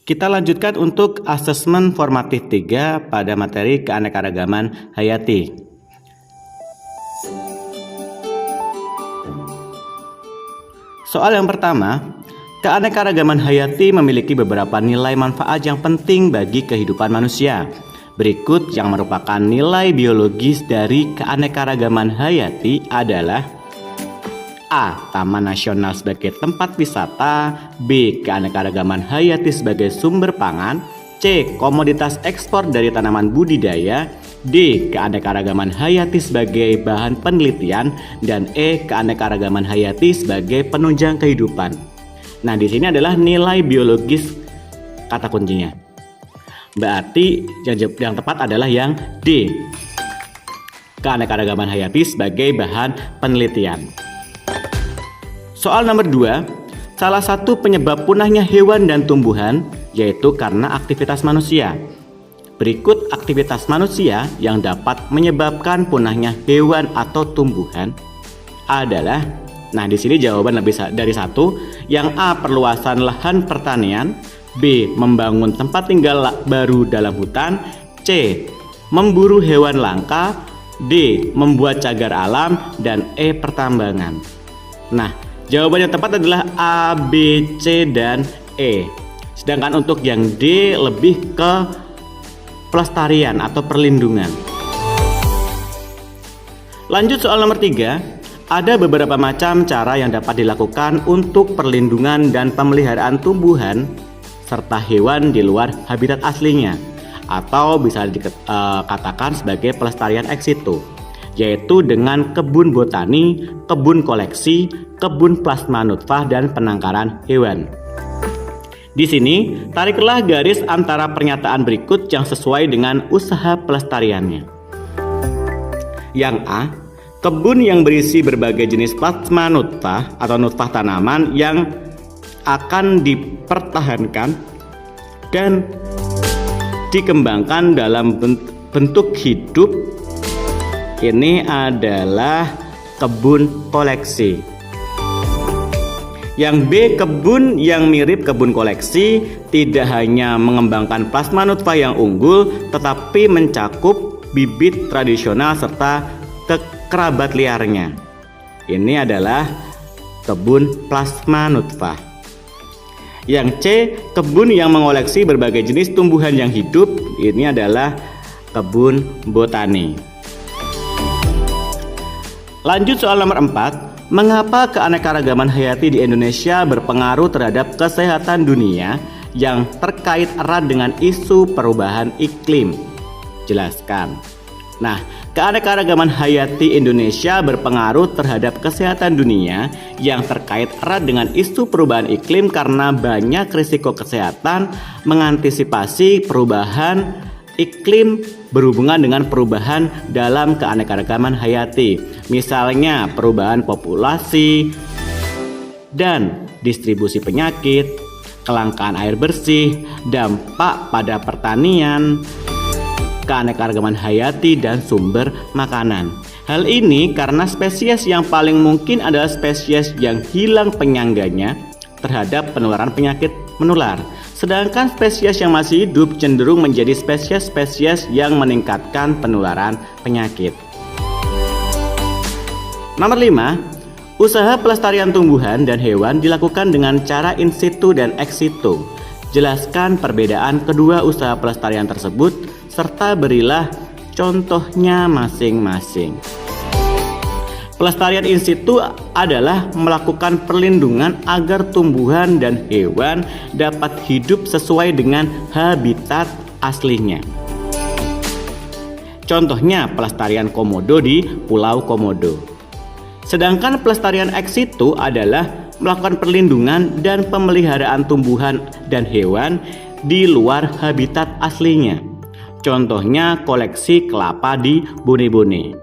Kita lanjutkan untuk asesmen formatif 3 pada materi keanekaragaman hayati. Soal yang pertama, keanekaragaman hayati memiliki beberapa nilai manfaat yang penting bagi kehidupan manusia. Berikut yang merupakan nilai biologis dari keanekaragaman hayati adalah A. Taman nasional sebagai tempat wisata. B. Keanekaragaman hayati sebagai sumber pangan. C. Komoditas ekspor dari tanaman budidaya. D. Keanekaragaman hayati sebagai bahan penelitian. Dan E. Keanekaragaman hayati sebagai penunjang kehidupan. Nah, di sini adalah nilai biologis kata kuncinya. Berarti yang tepat adalah yang D. Keanekaragaman hayati sebagai bahan penelitian. Soal nomor 2, salah satu penyebab punahnya hewan dan tumbuhan yaitu karena aktivitas manusia. Berikut aktivitas manusia yang dapat menyebabkan punahnya hewan atau tumbuhan adalah, nah di sini jawaban lebih dari satu. Yang A. Perluasan lahan pertanian. B. Membangun tempat tinggal baru dalam hutan. C. Memburu hewan langka. D. Membuat cagar alam. Dan E. Pertambangan. Nah, jawaban yang tepat adalah A, B, C, dan E. Sedangkan untuk yang D lebih ke pelestarian atau perlindungan. Lanjut soal nomor 3. Ada beberapa macam cara yang dapat dilakukan untuk perlindungan dan pemeliharaan tumbuhan serta hewan di luar habitat aslinya, atau bisa dikatakan sebagai pelestarian ex situ, yaitu dengan kebun botani, kebun koleksi, kebun plasma nutfah, dan penangkaran hewan. Di sini, tariklah garis antara pernyataan berikut yang sesuai dengan usaha pelestariannya. Yang A. Kebun yang berisi berbagai jenis plasma nutfah atau nutfah tanaman yang akan dipertahankan dan dikembangkan dalam bentuk hidup. Ini adalah kebun koleksi. Yang B. Kebun yang mirip kebun koleksi, tidak hanya mengembangkan plasma nutfah yang unggul, tetapi mencakup bibit tradisional serta kerabat liarnya. Ini adalah kebun plasma nutfah. Yang C. Kebun yang mengoleksi berbagai jenis tumbuhan yang hidup. Ini adalah kebun botani. Lanjut soal nomor 4. Mengapa keanekaragaman hayati di Indonesia berpengaruh terhadap kesehatan dunia yang terkait erat dengan isu perubahan iklim? Jelaskan. Nah, keanekaragaman hayati Indonesia berpengaruh terhadap kesehatan dunia yang terkait erat dengan isu perubahan iklim karena banyak risiko kesehatan mengantisipasi perubahan iklim berhubungan dengan perubahan dalam keanekaragaman hayati. Misalnya perubahan populasi dan distribusi penyakit, kelangkaan air bersih, dampak pada pertanian, keanekaragaman hayati, dan sumber makanan. Hal ini karena spesies yang paling mungkin adalah spesies yang hilang penyangganya terhadap penularan penyakit menular. Sedangkan spesies yang masih hidup cenderung menjadi spesies-spesies yang meningkatkan penularan penyakit. Nomor 5. Usaha pelestarian tumbuhan dan hewan dilakukan dengan cara in situ dan ex situ. Jelaskan perbedaan kedua usaha pelestarian tersebut serta berilah contohnya masing-masing. Pelestarian in situ adalah melakukan perlindungan agar tumbuhan dan hewan dapat hidup sesuai dengan habitat aslinya. Contohnya pelestarian komodo di Pulau Komodo. Sedangkan pelestarian ex situ adalah melakukan perlindungan dan pemeliharaan tumbuhan dan hewan di luar habitat aslinya. Contohnya koleksi kelapa di Bone-Bone.